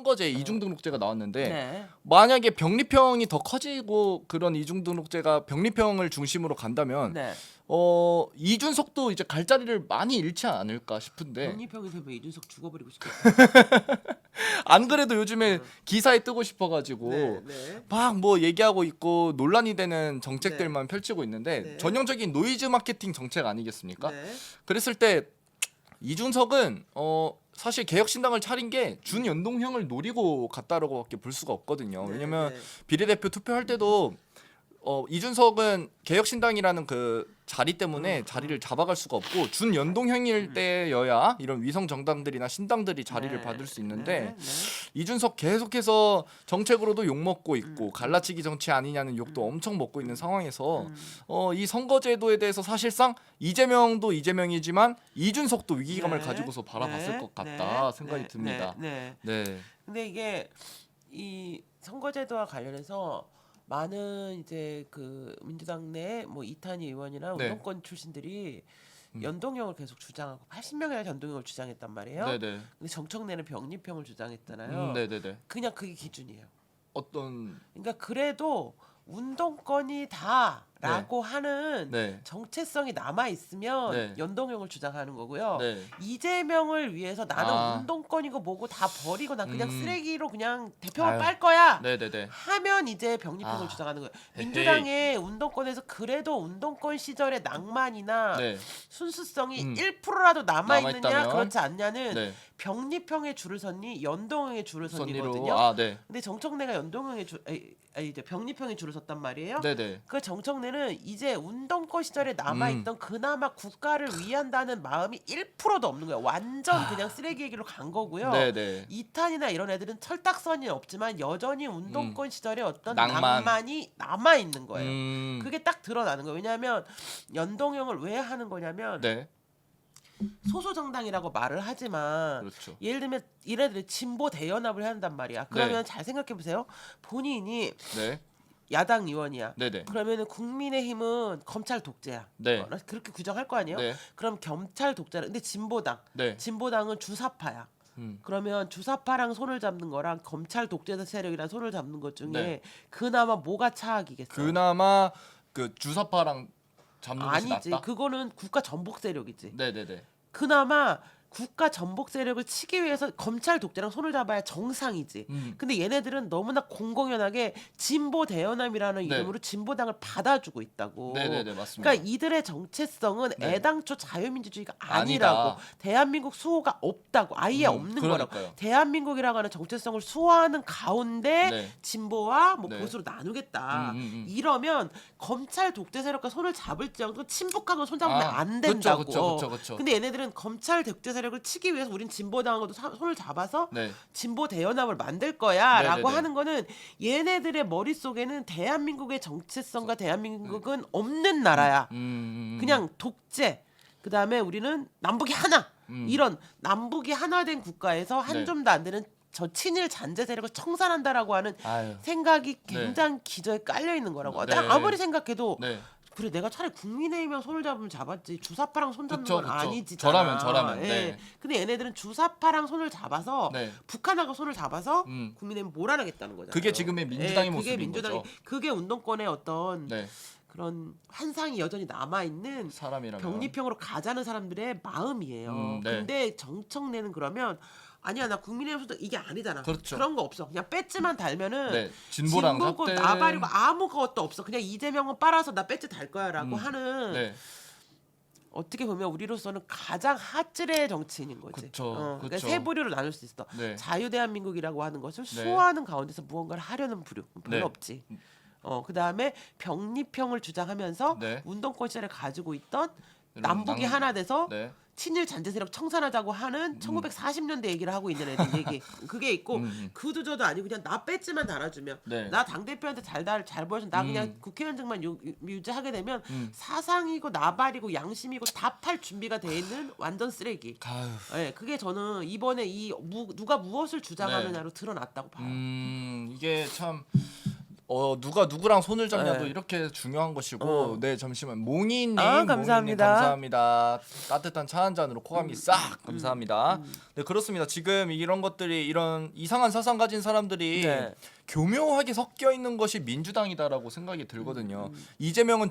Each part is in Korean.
선거제 이중등록제가 나왔는데 네. 만약에 병리평이 더 커지고 그런 이중등록제가 병리평을 중심으로 간다면 네. 이준석도 이제 갈 자리를 많이 잃지 않을까 싶은데 병리평이 되면 이준석 죽어버리고 싶겠다. 안 그래도 요즘에 기사에 뜨고 싶어가지고 네, 네. 막 뭐 얘기하고 있고 논란이 되는 정책들만 펼치고 있는데 네. 전형적인 노이즈 마케팅 정책 아니겠습니까? 네. 그랬을 때 이준석은 사실 개혁신당을 차린 게 준연동형을 노리고 갔다라고밖에 볼 수가 없거든요. 네, 왜냐면 네. 비례대표 투표할 때도 이준석은 개혁신당이라는 그 자리 때문에 자리를 잡아갈 수가 없고 준연동형일 때여야 이런 위성 정당들이나 신당들이 자리를 네. 받을 수 있는데 네. 이준석 계속해서 정책으로도 욕 먹고 있고 갈라치기 정치 아니냐는 욕도 엄청 먹고 있는 상황에서 이 선거제도에 대해서 사실상 이재명도 이재명이지만 이준석도 위기감을 네. 가지고서 바라봤을 네. 것 같다 네. 생각이 네. 듭니다. 네. 네. 근데 이게 이 선거제도와 관련해서 많은 이제 그 민주당 내 뭐 이탄희 의원이나 네. 운동권 출신들이 연동형을 계속 주장하고 80명이나 연동형을 주장했단 말이에요. 네네. 근데 정청래는 병리평을 주장했잖아요. 네네네. 그냥 그게 기준이에요. 어떤 그러니까 그래도 운동권이다라고 하는 네. 정체성이 남아 있으면 네. 연동형을 주장하는 거고요. 네. 이재명을 위해서 나는 아. 운동권이고 뭐고 다 버리고 난 그냥 쓰레기로 그냥 대표만 아유. 빨 거야. 네네네. 하면 이제 병리평을 아. 주장하는 거예요. 헤헤이. 민주당의 운동권에서 그래도 운동권 시절의 낭만이나 네. 순수성이 음. 1%라도 남아있느냐 남아있다면? 그렇지 않냐는 네. 병리평에 줄을 섰니 연동형에 줄을 선의로 섰니거든요. 아 네. 근데 정청래가 연동형에 이제 병리평에 줄을 섰단 말이에요. 네네. 그 정청래는 이제 운동권 시절에 남아있던 그나마 국가를 위한다는 마음이 1%도 없는 거예요. 완전 그냥 쓰레기 얘기로 간 거고요. 네네. 이탄이나 이런 애들은 철딱선이 없지만 여전히 운동권 시절에 어떤 낭만. 낭만이 남아있는 거예요. 음. 그게 딱 드러나는 거예요. 왜냐하면 연동형을 왜 하는 거냐면 네. 소수 정당이라고 말을 하지만 그렇죠. 예를 들면 이래들이 진보 대연합을 해야 한단 말이야. 그러면 네. 잘 생각해 보세요. 본인이 네. 야당 의원이야. 네네. 그러면은 국민의힘은 검찰 독재야. 네. 그렇게 규정할 거 아니에요? 네. 그럼 검찰 독재라. 근데 네. 진보당은 주사파야. 그러면 주사파랑 손을 잡는 거랑 검찰 독재 세력이랑 손을 잡는 것 중에 네. 그나마 뭐가 차악이겠어요? 그나마 그 주사파랑 잡는 것이 아니지. 낫다. 그거는 국가 전복 세력이지. 네네네. 그나마 국가 전복 세력을 치기 위해서 검찰 독재랑 손을 잡아야 정상이지. 근데 얘네들은 너무나 공공연하게 진보 대연합이라는 네. 이름으로 진보당을 받아주고 있다고. 네네네 맞습니다. 그러니까 이들의 정체성은 네. 애당초 자유민주주의가 아니다. 아니라고. 대한민국 수호가 없다고. 아예 없는 거라고. 그러니까요. 대한민국이라고 하는 정체성을 수호하는 가운데 네. 진보와 뭐 네. 보수로 나누겠다. 음. 이러면 검찰 독재 세력과 손을 잡을지언정 친북하고 손잡으면 아, 안 된다고. 그쵸. 근데 얘네들은 검찰 독재 세력을 치기 위해서 우린 진보당하고도 손을 잡아서 네. 진보 대연합을 만들 거야라고 네네네. 하는 거는 얘네들의 머릿속에는 대한민국의 정체성과 대한민국은 없는 나라야. 그냥 독재. 그다음에 우리는 남북이 하나. 이런 남북이 하나 된 국가에서 한 네. 줌도 안 되는 저 친일 잔재 세력을 청산한다라고 하는 아유. 생각이 굉장히 기저에 깔려 있는 거라고. 네. 내가 아무리 생각해도 네. 그래 내가 차라리 국민의힘이랑 손을 잡으면 잡았지 주사파랑 손 잡는 그쵸, 건 그쵸. 아니지. 저라면, 네. 근데 얘네들은 주사파랑 손을 잡아서 네. 북한하고 손을 잡아서 음. 국민의힘 몰아내겠다는 거잖아요. 그게 지금의 민주당의 그게 모습인 민주당이 거죠. 그게 운동권의 어떤 네. 그런 환상이 여전히 남아 있는 사람이라면. 병리평으로 가자는 사람들의 마음이에요. 네. 근데 정청래는 그러면 아니야 나 국민의힘도 이게 아니잖아. 그렇죠. 그런 거 없어. 그냥 배지만 달면은 네. 진보랑 진보고 삭제. 나발이고 아무것도 없어. 그냥 이재명은 빨아서 나 배지 달 거야라고 하는 네. 어떻게 보면 우리로서는 가장 핫질의 정치인인 거지. 그쵸, 그러니까 그쵸. 세 부류로 나눌 수 있어. 네. 자유대한민국이라고 하는 것을 수호하는 가운데서 무언가를 하려는 부류 별로 네. 없지. 그다음에 병리평을 주장하면서 네. 운동권 시절에 가지고 있던 이런 남북이 하나 돼서 네. 친일 잔재 세력 청산하자고 하는 1940년대 얘기를 하고 있는 애들 얘기 그게 있고 그두저도 아니고 그냥 나 배지만 달아주면 네. 나 당대표한테 잘 보여서 나 그냥 국회의원직만 유지하게 되면 사상이고 나발이고 양심이고 다 팔 준비가 돼 있는 완전 쓰레기. 아유. 네, 그게 저는 이번에 누가 무엇을 주장하느냐로 드러났다고 봐요. 이게 참 누가 누구랑 손을 잡냐도 네. 이렇게 중요한 것이고 네 잠시만 몽이님 감사합니다. 감사합니다. 따뜻한 차 한 잔으로 코감기 싹 감사합니다. 네 그렇습니다. 지금 이런 것들이 이런 이상한 사상 가진 사람들이 네. 교묘하게 섞여 있는 것이 민주당이다라고 생각이 들거든요. 이재명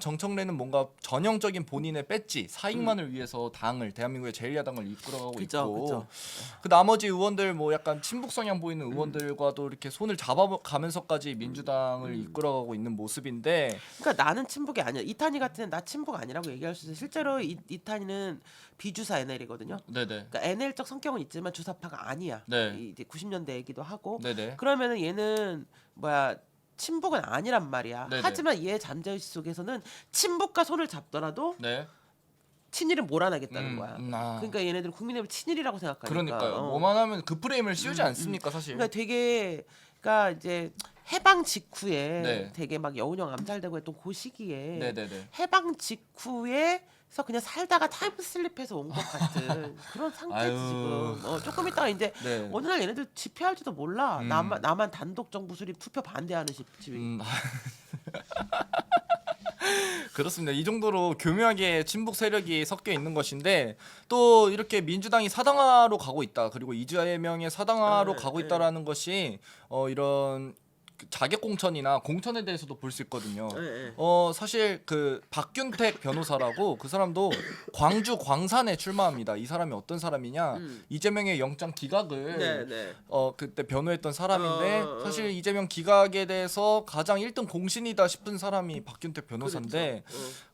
정청래는 뭔가 전형적인 본인의 배지 사익만을 위해서 당을 대한민국의 제1야당을 이끌어가고 그죠, 있고 그죠. 그 나머지 의원들 뭐 약간 친북 성향 보이는 의원들과도 이렇게 손을 잡아가면서까지 민주당을 이끌어가고 있는 모습인데 그러니까 나는 친북이 아니야. 이탄희 같은 애는 나 친북 아니라고 얘기할 수 있어. 실제로 이탄희는 비주사 NL이거든요. 네네 그러니까 NL적 성격은 있지만 주사파가 아니야. 네. 이제 90년대이기도 하고. 네네 그러면은 얘는 뭐야 친북은 아니란 말이야. 네네. 하지만 얘 잠재의식 속에서는 친북과 손을 잡더라도 네 친일을 몰아내겠다는 거야. 아. 그러니까 얘네들은 국민의힘을 친일이라고 생각하니까. 그러니까요. 어. 뭐만 하면 그 프레임을 씌우지 않습니까 사실. 그러니까 되게 그러니까 이제 해방 직후에 네. 되게 막 여운형 암살되고 했던 그 시기에 네네네. 해방 직후에서 그냥 살다가 타임슬립해서 온 것 같은 그런 상태지 아유. 지금. 조금 있다가 이제 네. 어느 날 얘네들 집회할지도 몰라. 나만 단독 정부 수립 투표 반대하는 집회. 그렇습니다. 이 정도로 교묘하게 친북 세력이 섞여 있는 것인데 또 이렇게 민주당이 사당화로 가고 있다. 그리고 이재명의 사당화로 가고 있다라는 것이 이런 자객 공천이나 공천에 대해서도 볼 수 있거든요. 사실 그 박균택 변호사라고 그 사람도 광주 광산에 출마합니다. 이 사람이 어떤 사람이냐? 이재명의 영장 기각을 그때 변호했던 사람인데 사실 이재명 기각에 대해서 가장 1등 공신이다 싶은 사람이 박균택 변호사인데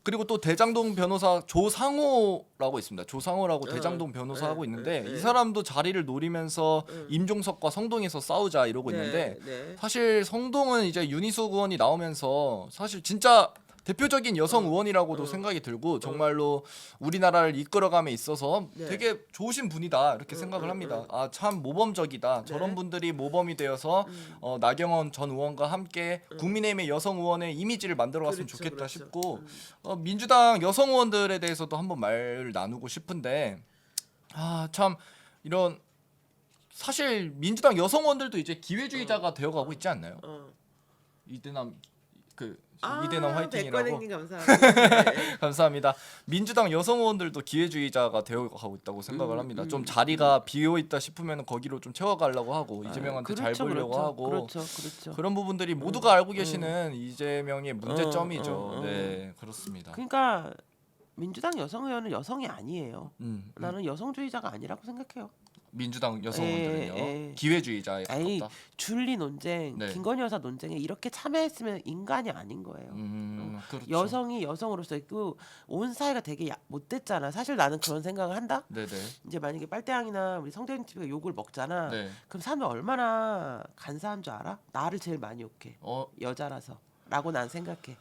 그리고 또 대장동 변호사 조상호라고 있습니다. 조상호라고 대장동 변호사 하고 있는데 이 사람도 자리를 노리면서 임종석과 성동에서 싸우자 이러고 있는데 사실 성동은 이제 윤희숙 의원이 나오면서 사실 진짜 대표적인 여성 의원이라고도 생각이 들고 정말로 우리나라를 이끌어감에 있어서 되게 좋으신 분이다 이렇게 생각을 합니다. 아 참 모범적이다. 저런 분들이 모범이 되어서 나경원 전 의원과 함께 국민의힘의 여성 의원의 이미지를 만들어갔으면 좋겠다 싶고 민주당 여성 의원들에 대해서도 한번 말을 나누고 싶은데 참 이런 사실 민주당 여성 의원들도 이제 기회주의자가 되어가고 있지 않나요? 이대남 이대남 화이팅이라고. 감사합니다. 감사합니다. 민주당 여성 의원들도 기회주의자가 되어가고 있다고 생각을 합니다. 좀 자리가 비어 있다 싶으면 거기로 좀 채워가려고 하고 이재명한테 잘 보려고 하고 그렇죠. 그런 부분들이 모두가 알고 계시는 이재명의 문제점이죠. 네, 그렇습니다. 그러니까 민주당 여성 의원은 여성이 아니에요. 나는 여성주의자가 아니라고 생각해요. 민주당 여성 의원들은요. 에. 기회주의자에 아니 가깝다. 줄리 논쟁, 네. 김건희 여사 논쟁에 이렇게 참여했으면 인간이 아닌 거예요. 그렇죠. 여성이 여성으로서 있고 온 사회가 되게 못됐잖아. 사실 나는 그런 생각을 한다. 네네. 이제 만약에 빨대양이나 우리 성대현 TV가 욕을 먹잖아. 네. 그럼 사람들 얼마나 간사한 줄 알아? 나를 제일 많이 욕해. 여자라서라고 난 생각해.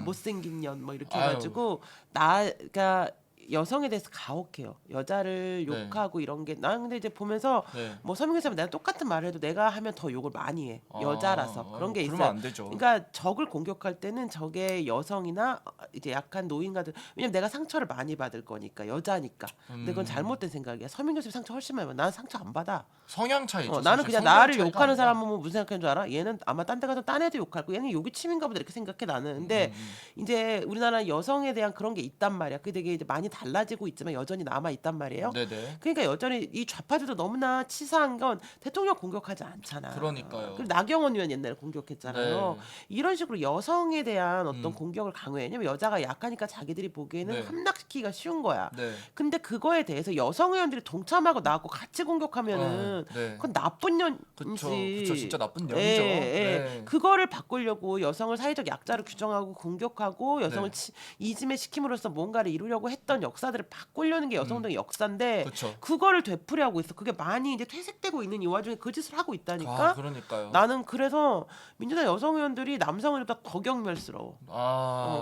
못생긴 년 뭐 이렇게 해가지고 그러니까 여성에 대해서 가혹해요. 여자를 욕하고 이런 게 난 근데 이제 보면서 뭐 서민경 선생님 내가 똑같은 말을 해도 내가 하면 더 욕을 많이 해. 여자라서 그런 게 그러면 있어요. 안 되죠. 그러니까 적을 공격할 때는 적의 여성이나 이제 약한 노인가들 왜냐면 내가 상처를 많이 받을 거니까 여자니까. 근데 그건 잘못된 생각이야. 서민경 선생님 상처 훨씬 많이 받아. 난 상처 안 받아. 성향 차이죠. 나는 사실 그냥 성향 나를 차이가 욕하는 아니라. 사람 보면 무슨 생각하는 줄 알아? 얘는 아마 딴 데 가서 딴 애도 욕할 거 얘는 욕이 취미인가 보다 이렇게 생각해 나는. 근데 이제 우리나라 여성에 대한 그런 게 있단 말이야. 그게 되게 이제 많이 달라지고 있지만 여전히 남아 있단 말이에요. 네네. 그러니까 여전히 이 좌파들도 너무나 치사한 건 대통령 공격하지 않잖아. 그러니까요. 그리고 나경원 의원 옛날에 공격했잖아요. 네. 이런 식으로 여성에 대한 어떤 공격을 강요해. 왜냐면 여자가 약하니까 자기들이 보기에는 네. 함락시키기가 쉬운 거야. 네. 근데 그거에 대해서 여성 의원들이 동참하고 나하고 같이 공격하면은 네. 그건 나쁜 년이지. 그쵸, 진짜 나쁜 년이죠. 예. 그거를 바꾸려고 여성을 사회적 약자로 규정하고 공격하고 여성을 이짐에 시킴으로써 뭔가를 이루려고 했던 역사들을 바꾸려는 게 여성운동의 역사인데 그쵸. 그거를 되풀이하고 있어. 그게 많이 이제 퇴색되고 있는 이 와중에 그 짓을 하고 있다니까. 그러니까요. 나는 그래서 민주당 여성 의원들이 남성 의원보다 더 경멸스러워.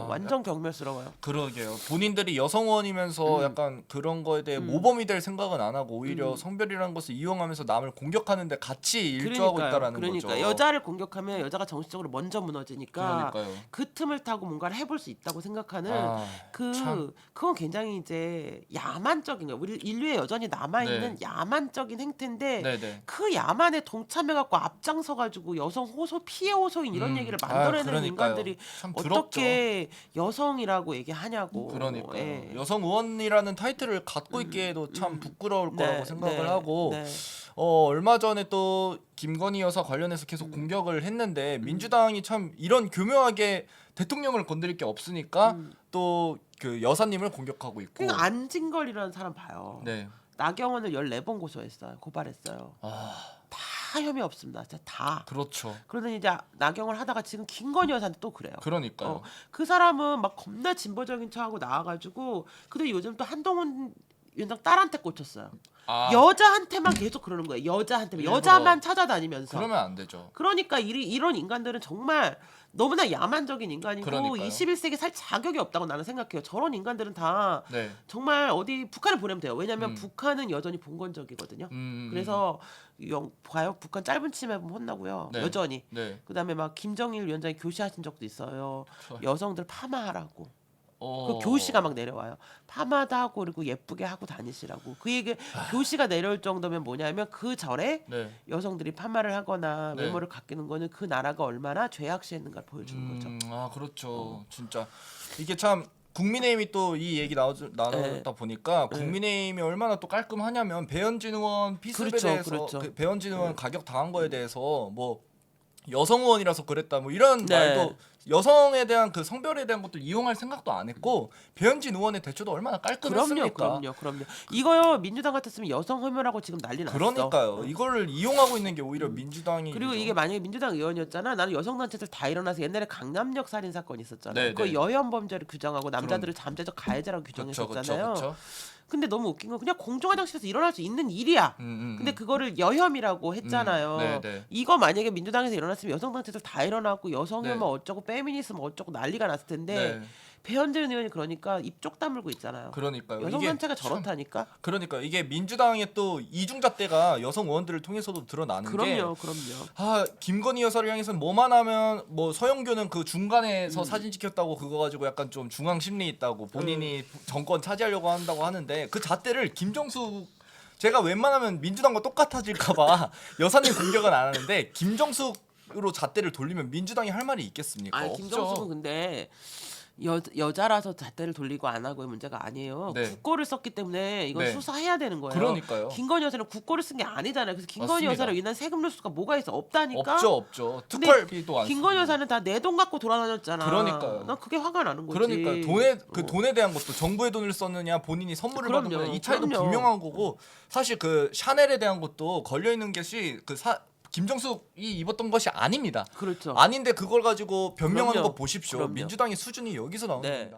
완전 경멸스러워요. 그러게요. 본인들이 여성 의원이면서 약간 그런 거에 대해 모범이 될 생각은 안 하고 오히려 성별이라는 것을 이용하면서 남을 공격하는데 같이 일조하고 있다라는 그러니까. 거죠. 여자를 공격하면 여자가 정신적으로 먼저 무너지니까 그러니까요. 그 틈을 타고 뭔가를 해볼 수 있다고 생각하는 참. 그건 굉장히 굉장히 이제 야만적인 거예요. 우리 인류에 여전히 남아 있는 네. 야만적인 행태인데 네네. 그 야만에 동참해갖고 앞장서가지고 여성 호소 피해 호소인 이런 얘기를 만들어내는 그러니까요. 인간들이 참 부럽죠. 어떻게 여성이라고 얘기하냐고. 그러니까요. 예. 여성 의원이라는 타이틀을 갖고 있기에도 참 부끄러울 거라고 생각을 하고 네. 얼마 전에 또 김건희 여사 관련해서 계속 공격을 했는데 민주당이 참 이런 교묘하게 대통령을 건드릴 게 없으니까 또 그 여사님을 공격하고 있고. 그러니까 안진걸이라는 사람 봐요. 네. 나경원을 14번 고소했어요. 고발했어요. 아, 다 혐의 없습니다. 진짜 다. 그렇죠. 그러더니 이제 나경원 하다가 지금 김건희 여사한테 또 그래요. 그러니까요. 그 사람은 막 겁나 진보적인 척하고 나와가지고 근데 요즘 또 한동훈 위원장 딸한테 꽂혔어요. 아, 여자한테만 계속 그러는 거예요. 여자한테만 일부러. 여자만 찾아다니면서. 그러면 안 되죠. 그러니까 이런 인간들은 정말 너무나 야만적인 인간이고 그러니까요. 21세기 살 자격이 없다고 나는 생각해요. 저런 인간들은 다 네. 정말 어디 북한을 보내면 돼요. 왜냐하면 북한은 여전히 봉건적이거든요. 그래서 봐요. 북한 짧은 치마 보면 혼나고요. 네. 여전히. 네. 그다음에 막 김정일 위원장이 교시하신 적도 있어요. 좋아요. 여성들 파마하라고. 그 어. 교시가 막 내려와요. 파마도 하고 그리고 예쁘게 하고 다니시라고. 그 얘기 교시가 내려올 정도면 뭐냐면 그 절에 네. 여성들이 파마를 하거나 네. 외모를 가꾸는 거는 그 나라가 얼마나 죄악시했는가를 보여주는 거죠. 아 그렇죠. 진짜 이게 참 국민의힘이 또 이 얘기 나누다 보니까 국민의힘이 얼마나 또 깔끔하냐면 배현진 의원 피습에 그렇죠, 대해서 그렇죠. 그 배현진 의원 가격 당한 거에 대해서 뭐 여성 의원이라서 그랬다 뭐 이런 네. 말도 여성에 대한 그 성별에 대한 것도 이용할 생각도 안 했고 배현진 의원의 대처도 얼마나 깔끔했습니까? 그럼요. 이거요 민주당 같았으면 여성 혐오라고 지금 난리 났어. 그러니까요. 이거를 이용하고 있는 게 오히려 민주당이 그리고 이게 만약에 민주당 의원이었잖아. 나는 여성단체들 다 일어나서 옛날에 강남역 살인 사건 있었잖아요. 네, 그거 네. 여혐 범죄를 규정하고 남자들을 잠재적 가해자라고 규정했었잖아요. 그렇죠. 근데 너무 웃긴 건 그냥 공중 화장실에서 일어날 수 있는 일이야. 근데 그거를 여혐이라고 했잖아요. 네. 이거 만약에 민주당에서 일어났으면 여성단체들 다 일어나고 여성혐오 네. 어쩌고 페미니즘 어쩌고 난리가 났을 텐데 네. 배현진 의원이 그러니까 입 쪽 다물고 있잖아요. 그러니까요. 여성단체가 이게 참- 저렇다니까. 그러니까 이게 민주당의 또 이중잣대가 여성 의원들을 통해서도 드러나는 게 그럼요. 김건희 여사를 향해서는 뭐만 하면 뭐 서영교는 그 중간에서 사진 찍혔다고 그거 가지고 약간 좀 중앙 심리 있다고 본인이 정권 차지하려고 한다고 하는데 그 잣대를 김정숙 제가 웬만하면 민주당과 똑같아질까봐 여사님 공격은 안 하는데 김정숙으로 잣대를 돌리면 민주당이 할 말이 있겠습니까? 아니 없죠. 김정숙은 근데 여자라서 잣대를 돌리고 안 하고의 문제가 아니에요. 네. 국고를 썼기 때문에 이건 네. 수사해야 되는 거예요. 그러니까요. 김건희 여사는 국고를 쓴 게 아니잖아요. 그래서 김건희 맞습니다. 여사로 인한 세금 누수가 뭐가 있어? 없다니까. 없죠. 근데 특활비도 안 김건희 쓰고. 여사는 다 내 돈 갖고 돌아다녔잖아. 그러니까요. 난 그게 화가 나는 거지. 그러니까 돈에 대한 것도 정부의 돈을 썼느냐 본인이 선물을 받은 그럼요. 거냐 이 차이도 그럼요. 분명한 거고 사실 그 샤넬에 대한 것도 걸려 있는 것이 김정숙이 입었던 것이 아닙니다. 그렇죠. 아닌데 그걸 가지고 변명하는 그럼요. 거 보십시오. 그럼요. 민주당의 수준이 여기서 나오는 네. 겁니다.